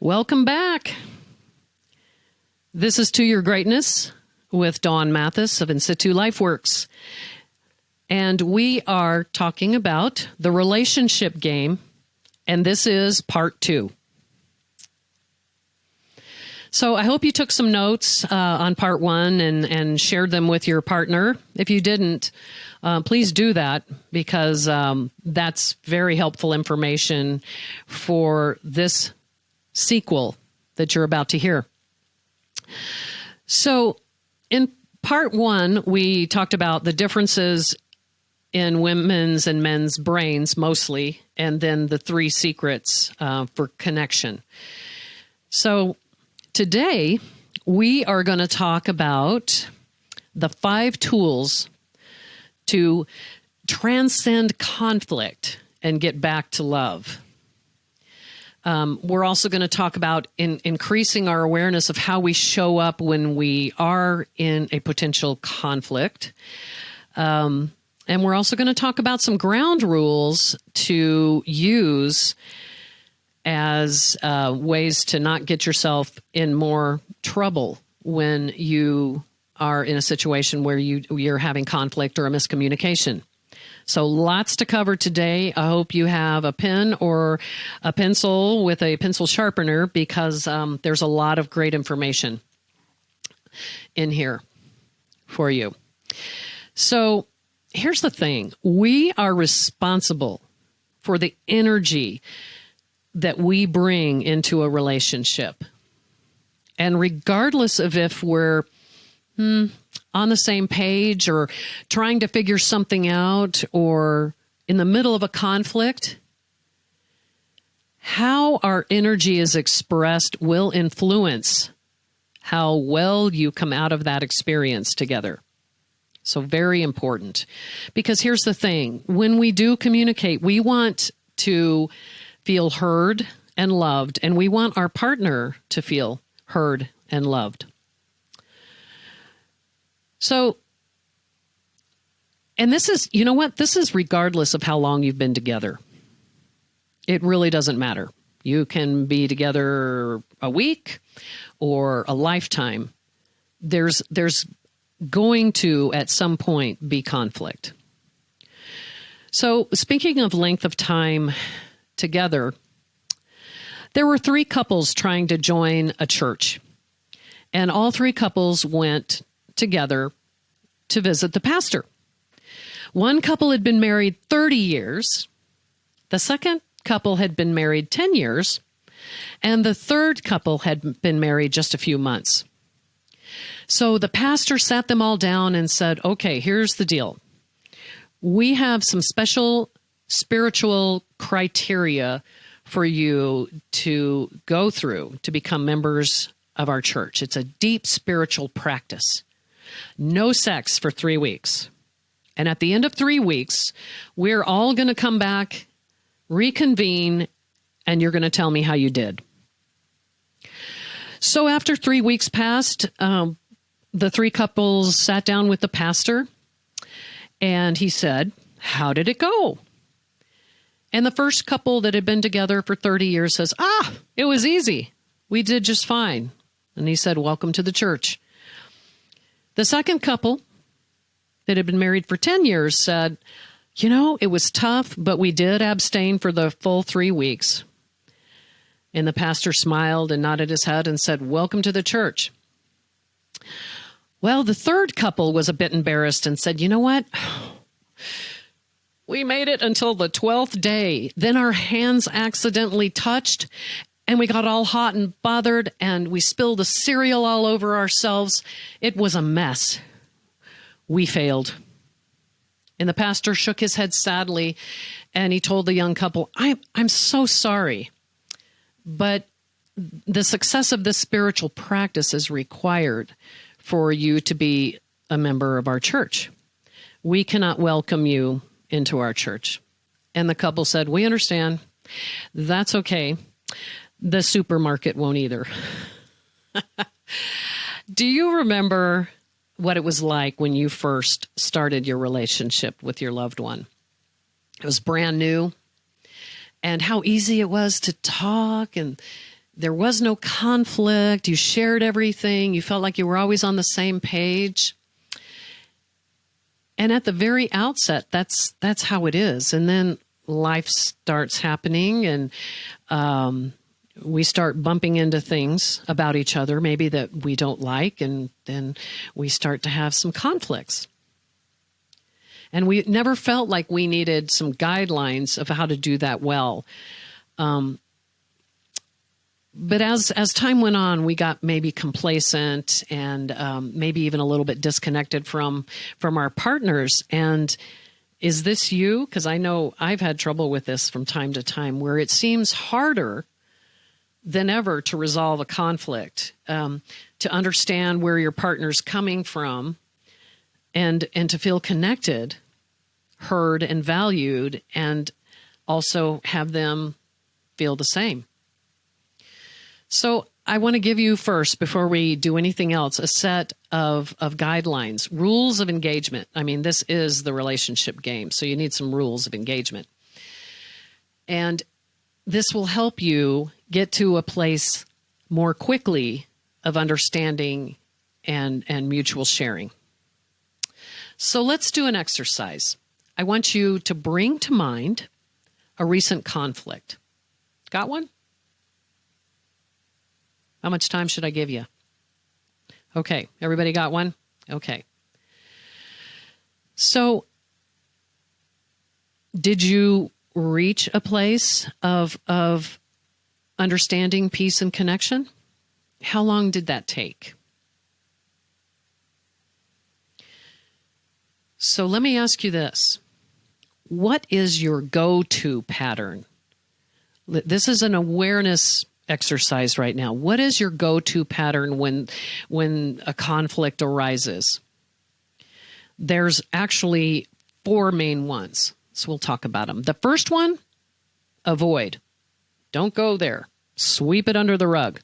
Welcome back. This is To Your Greatness with Dawn Mathis of In Situ LifeWorks. And we are talking about the relationship game, and this is part 2. So I hope you took some notes on part 1 and shared them with your partner. If you didn't, please do that because that's very helpful information for this sequel that you're about to hear. So in part 1, we talked about the differences in women's and men's brains mostly, and then the 3 secrets for connection. So today, we are going to talk about the 5 tools to transcend conflict and get back to love. We're also going to talk about increasing our awareness of how we show up when we are in a potential conflict. And we're also going to talk about some ground rules to use as ways to not get yourself in more trouble when you are in a situation where you're having conflict or a miscommunication. So lots to cover today. I hope you have a pen or a pencil with a pencil sharpener because there's a lot of great information in here for you. So here's the thing. We are responsible for the energy that we bring into a relationship. And regardless of if we're on the same page or trying to figure something out or in the middle of a conflict, how our energy is expressed will influence how well you come out of that experience together. So very important. Because here's the thing. When we do communicate, we want to feel heard and loved, and we want our partner to feel heard and loved. So, and this is, you know what? This is regardless of how long you've been together. It really doesn't matter. You can be together a week or a lifetime. There's going to, at some point, be conflict. So, speaking of length of time together, there were 3 couples trying to join a church, and all 3 couples went together to visit the pastor. One couple had been married 30 years. The second couple had been married 10 years. And the third couple had been married just a few months. So the pastor sat them all down and said, okay, here's the deal. We have some special spiritual criteria for you to go through to become members of our church. It's a deep spiritual practice. No sex for 3 weeks. And at the end of 3 weeks, we're all going to come back, reconvene, and you're going to tell me how you did. So after 3 weeks passed, the 3 couples sat down with the pastor, and he said, how did it go? And the first couple that had been together for 30 years says, it was easy. We did just fine. And he said, welcome to the church. The second couple that had been married for 10 years said, it was tough, but we did abstain for the full 3 weeks. And the pastor smiled and nodded his head and said, welcome to the church. Well, the third couple was a bit embarrassed and said, you know what? We made it until the 12th day. Then our hands accidentally touched and we got all hot and bothered, and we spilled the cereal all over ourselves. It was a mess. We failed. And the pastor shook his head sadly, and he told the young couple, I'm so sorry, but the success of this spiritual practice is required for you to be a member of our church. We cannot welcome you into our church. And the couple said, we understand. That's okay. The supermarket won't either. Do you remember what it was like when you first started your relationship with your loved one? It was brand new, and how easy it was to talk and There was no conflict. You shared everything. You felt like you were always on the same page. And at the very outset, that's how it is. And then life starts happening, and we start bumping into things about each other, maybe that we don't like, and then we start to have some conflicts. And we never felt like we needed some guidelines of how to do that well. But as time went on, we got maybe complacent and maybe even a little bit disconnected from our partners. And is this you? Because I know I've had trouble with this from time to time, where it seems harder than ever to resolve a conflict, to understand where your partner's coming from, and to feel connected, heard, and valued, and also have them feel the same. So I want to give you first, before we do anything else, a set of guidelines, rules of engagement. I mean, this is the relationship game, so you need some rules of engagement. And this will help you get to a place more quickly of understanding and mutual sharing. So let's do an exercise. I want you to bring to mind a recent conflict. Got one? How much time should I give you? Okay, everybody got one? Okay. So, did you reach a place of understanding, peace, and connection? How long did that take? So let me ask you this. What is your go-to pattern? This is an awareness exercise right now. What is your go-to pattern when a conflict arises? There's actually 4 main ones, so we'll talk about them. The first one, avoid. Don't go there. Sweep it under the rug.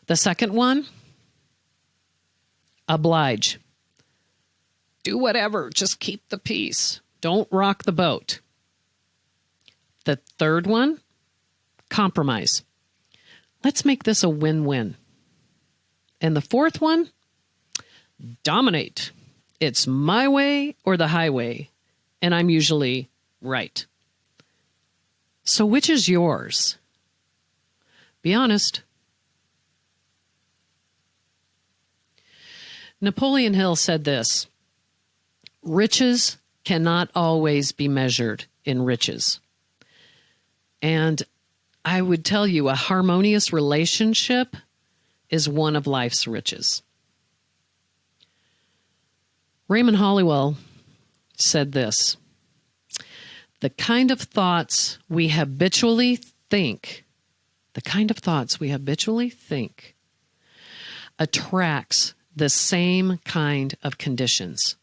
The second one, oblige. Do whatever, just keep the peace. Don't rock the boat. The third one, compromise. Let's make this a win-win. And the fourth one, dominate. It's my way or the highway, and I'm usually right. So which is yours? Be honest. Napoleon Hill said this: riches cannot always be measured in riches. And I would tell you, a harmonious relationship is one of life's riches. Raymond Hollowell said this: the kind of thoughts we habitually think, attracts the same kind of conditions.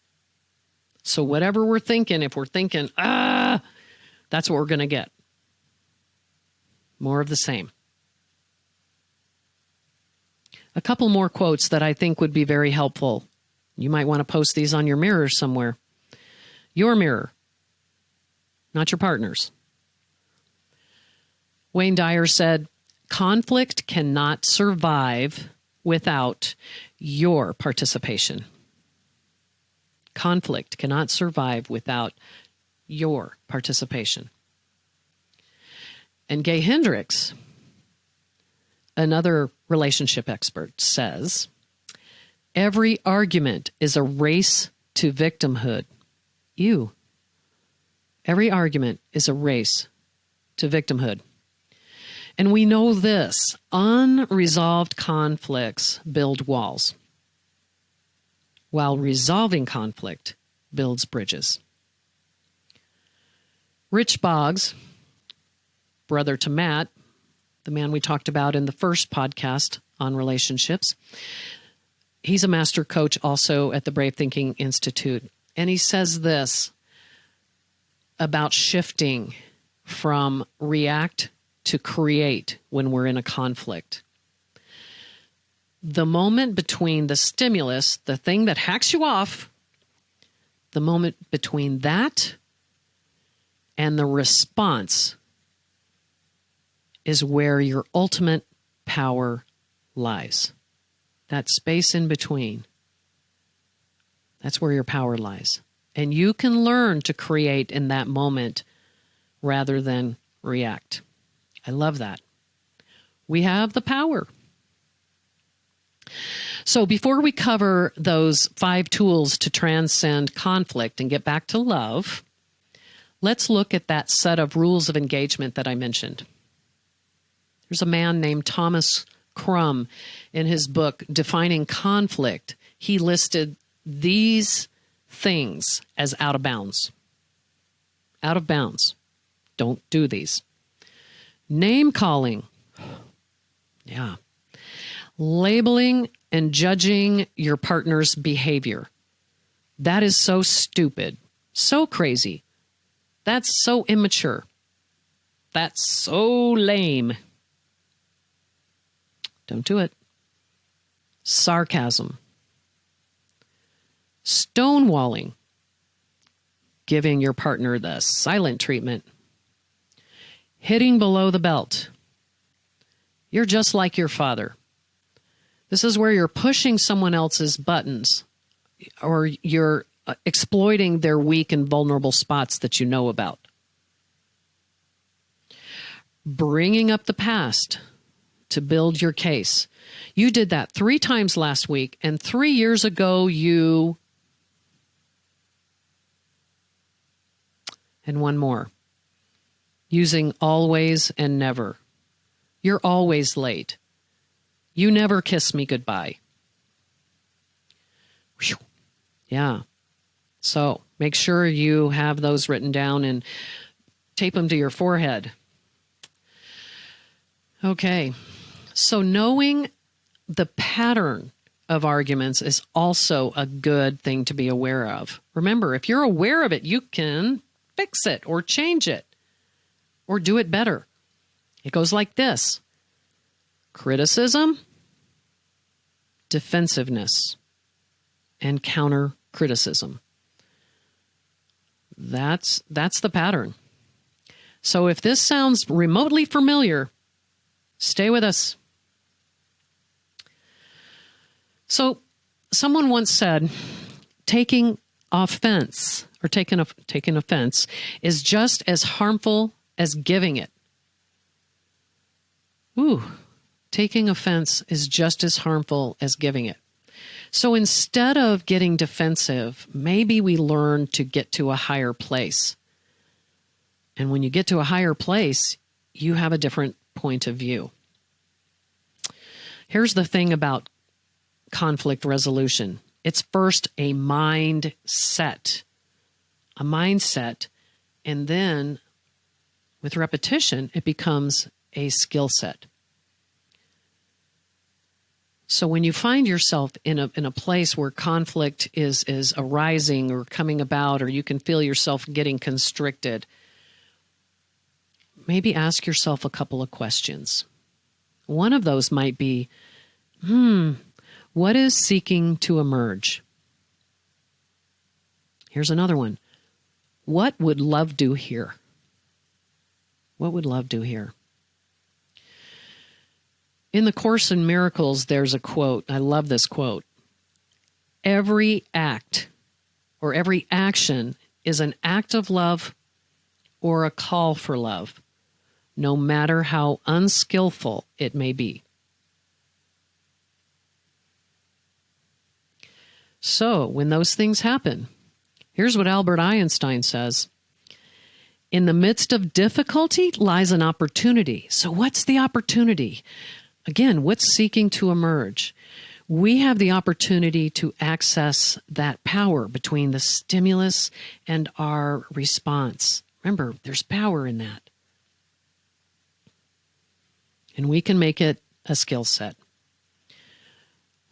So whatever we're thinking, if we're thinking, that's what we're going to get. More of the same. A couple more quotes that I think would be very helpful. You might want to post these on your mirror somewhere. Your mirror, not your partner's. Wayne Dyer said, conflict cannot survive without your participation. Conflict cannot survive without your participation. And Gay Hendricks, another relationship expert, says, every argument is a race to victimhood. Every argument is a race to victimhood. And we know this: unresolved conflicts build walls, while resolving conflict builds bridges. Rich Boggs, brother to Matt, the man we talked about in the first podcast on relationships, he's a master coach also at the Brave Thinking Institute. And he says this about shifting from react to create when we're in a conflict. The moment between the stimulus, the thing that hacks you off, the moment between that and the response is where your ultimate power lies. That space in between. That's where your power lies. And you can learn to create in that moment rather than react. I love that. We have the power. So before we cover those 5 tools to transcend conflict and get back to love, let's look at that set of rules of engagement that I mentioned. There's a man named Thomas Crum in his book, Defining Conflict. He listed these things as out of bounds. Out of bounds. Don't do these. Name calling. Yeah. Labeling and judging your partner's behavior. That is so stupid, so crazy. That's so immature. That's so lame. Don't do it. Sarcasm. Stonewalling. Giving your partner the silent treatment. Hitting below the belt. You're just like your father. This is where you're pushing someone else's buttons, or you're exploiting their weak and vulnerable spots that you know about. Bringing up the past to build your case. You did that 3 times last week, and 3 years ago you... And one more. Using always and never. You're always late. You never kiss me goodbye. Whew. Yeah. So make sure you have those written down and tape them to your forehead. Okay. So knowing the pattern of arguments is also a good thing to be aware of. Remember, if you're aware of it, you can fix it or change it or do it better. It goes like this. Criticism, defensiveness, and counter-criticism. That's the pattern. So if this sounds remotely familiar, stay with us. So someone once said, taking offense or taking offense is just as harmful as giving it. Ooh. Taking offense is just as harmful as giving it. So instead of getting defensive, maybe we learn to get to a higher place. And when you get to a higher place, you have a different point of view. Here's the thing about conflict resolution. It's first a mindset. A mindset, and then with repetition, it becomes a skill set. So when you find yourself in a place where conflict is arising or coming about, or you can feel yourself getting constricted, maybe ask yourself a couple of questions. One of those might be, what is seeking to emerge? Here's another one. What would love do here? What would love do here? In the Course in Miracles, there's a quote. I love this quote. Every act or every action is an act of love or a call for love, no matter how unskillful it may be. So, when those things happen, here's what Albert Einstein says. In the midst of difficulty lies an opportunity. So what's the opportunity? Again, what's seeking to emerge? We have the opportunity to access that power between the stimulus and our response. Remember, there's power in that. And we can make it a skill set.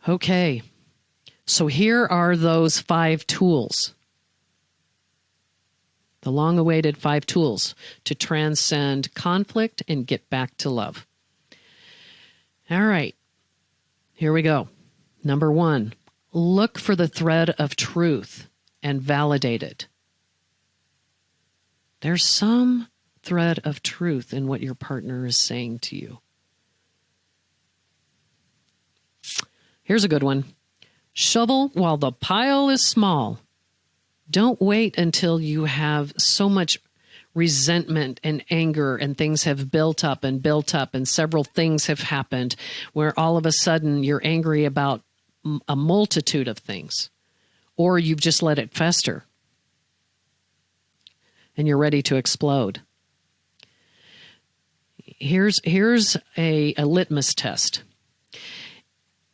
Okay, so here are those 5 tools. The long-awaited 5 tools to transcend conflict and get back to love. All right, here we go. Number 1, look for the thread of truth and validate it. There's some thread of truth in what your partner is saying to you. Here's a good one. Shovel while the pile is small. Don't wait until you have so much resentment and anger and things have built up and several things have happened where all of a sudden you're angry about a multitude of things, or you've just let it fester and you're ready to explode. Here's a litmus test.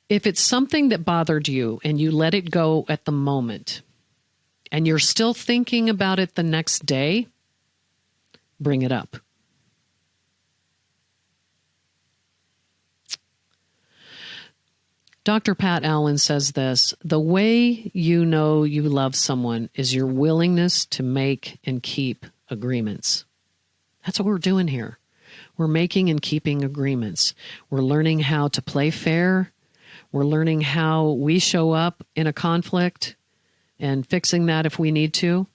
If it's something that bothered you and you let it go at the moment and you're still thinking about it the next day, bring it up. Dr. Pat Allen says this: the way you know you love someone is your willingness to make and keep agreements. That's what we're doing here. We're making and keeping agreements. We're learning how to play fair. We're learning how we show up in a conflict and fixing that if we need to.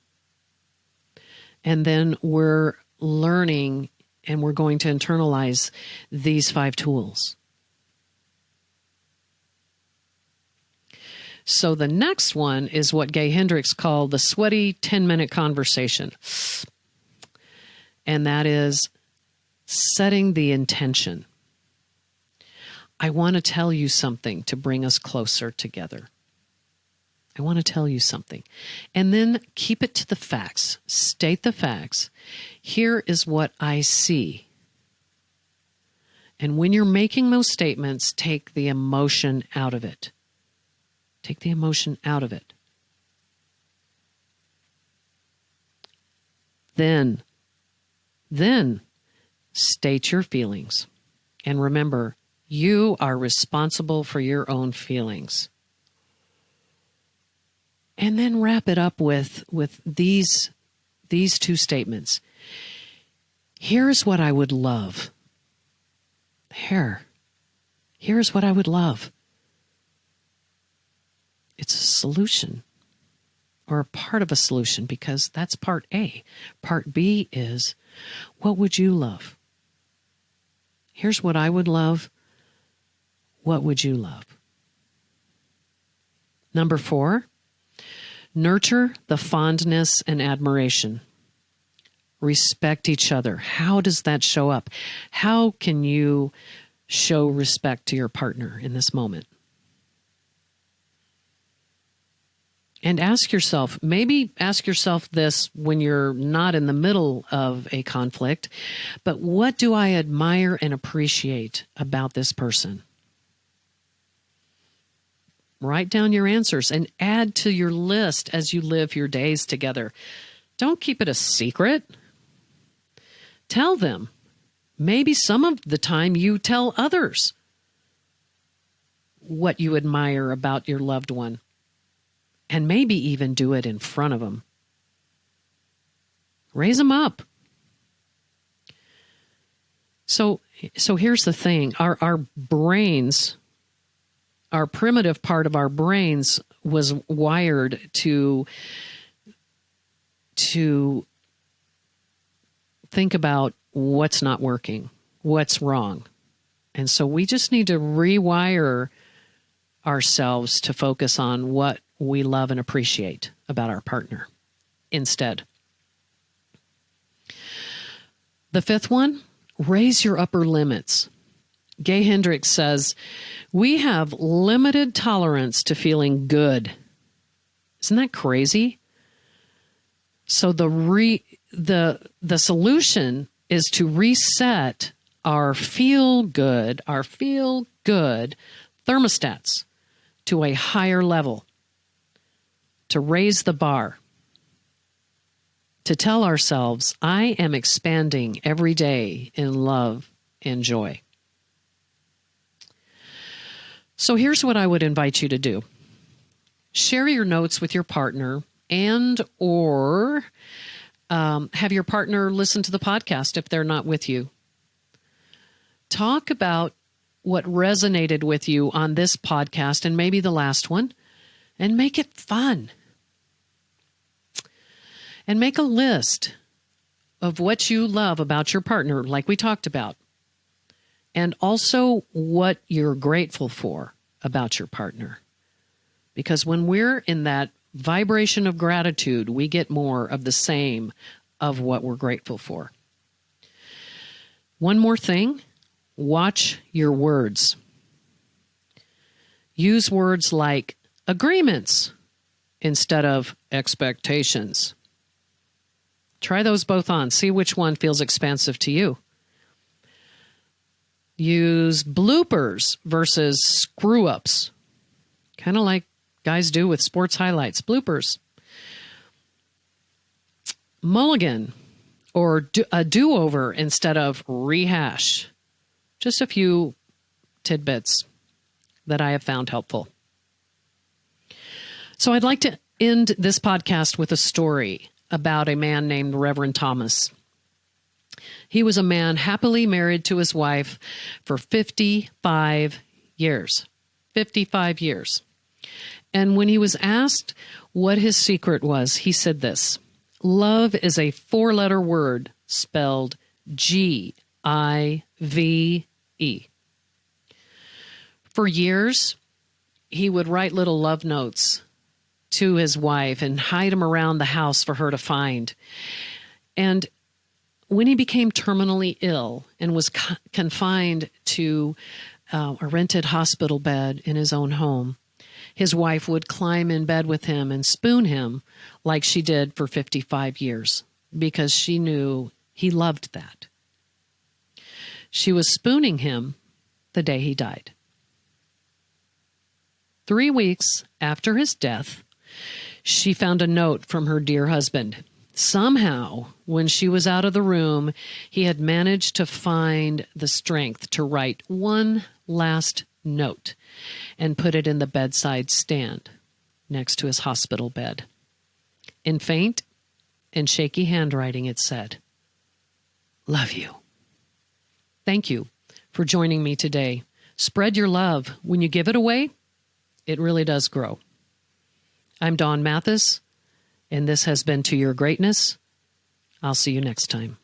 And then we're learning and we're going to internalize these 5 tools. So the next one is what Gay Hendricks called the sweaty 10-minute conversation. And that is setting the intention. I want to tell you something to bring us closer together. I want to tell you something. And then keep it to the facts. State the facts. Here is what I see. And when you're making those statements, take the emotion out of it. Take the emotion out of it. Then state your feelings. And remember, you are responsible for your own feelings. And then wrap it up with these 2 statements. Here's what I would love. Here's what I would love. It's a solution, or a part of a solution, because that's part A. Part B is, what would you love? Here's what I would love. What would you love? Number 4, nurture the fondness and admiration. Respect each other. How does that show up? How can you show respect to your partner in this moment? And maybe ask yourself this when you're not in the middle of a conflict, but what do I admire and appreciate about this person? Write down your answers and add to your list as you live your days together. Don't keep it a secret. Tell them. Maybe some of the time you tell others what you admire about your loved one. And maybe even do it in front of them. Raise them up. So here's the thing. Our brains, our primitive part of our brains was wired to think about what's not working, what's wrong. And so we just need to rewire ourselves to focus on what we love and appreciate about our partner instead. The 5th one, raise your upper limits. Gay Hendricks says, we have limited tolerance to feeling good. Isn't that crazy? So the solution is to reset our feel good thermostats to a higher level. To raise the bar, to tell ourselves, I am expanding every day in love and joy. So here's what I would invite you to do. Share your notes with your partner or have your partner listen to the podcast if they're not with you. Talk about what resonated with you on this podcast and maybe the last one, and make it fun. And make a list of what you love about your partner, like we talked about, and also what you're grateful for about your partner. Because when we're in that vibration of gratitude, we get more of the same of what we're grateful for. One more thing, watch your words. Use words like agreements instead of expectations. Try those both on. See which one feels expansive to you. Use bloopers versus screw-ups. Kind of like guys do with sports highlights. Bloopers. Mulligan or a do-over instead of rehash. Just a few tidbits that I have found helpful. So I'd like to end this podcast with a story about a man named Reverend Thomas. He was a man happily married to his wife for 55 years. 55 years. And when he was asked what his secret was, he said this: love is a 4-letter word spelled G-I-V-E. For years, he would write little love notes to his wife and hide them around the house for her to find. And when he became terminally ill and was confined to a rented hospital bed in his own home, his wife would climb in bed with him and spoon him like she did for 55 years because she knew he loved that. She was spooning him the day he died. 3 weeks after his death, she found a note from her dear husband. Somehow, when she was out of the room, he had managed to find the strength to write one last note and put it in the bedside stand next to his hospital bed. In faint and shaky handwriting, it said, "Love you." Thank you for joining me today. Spread your love. When you give it away, it really does grow. I'm Dawn Mathis, and this has been To Your Greatness. I'll see you next time.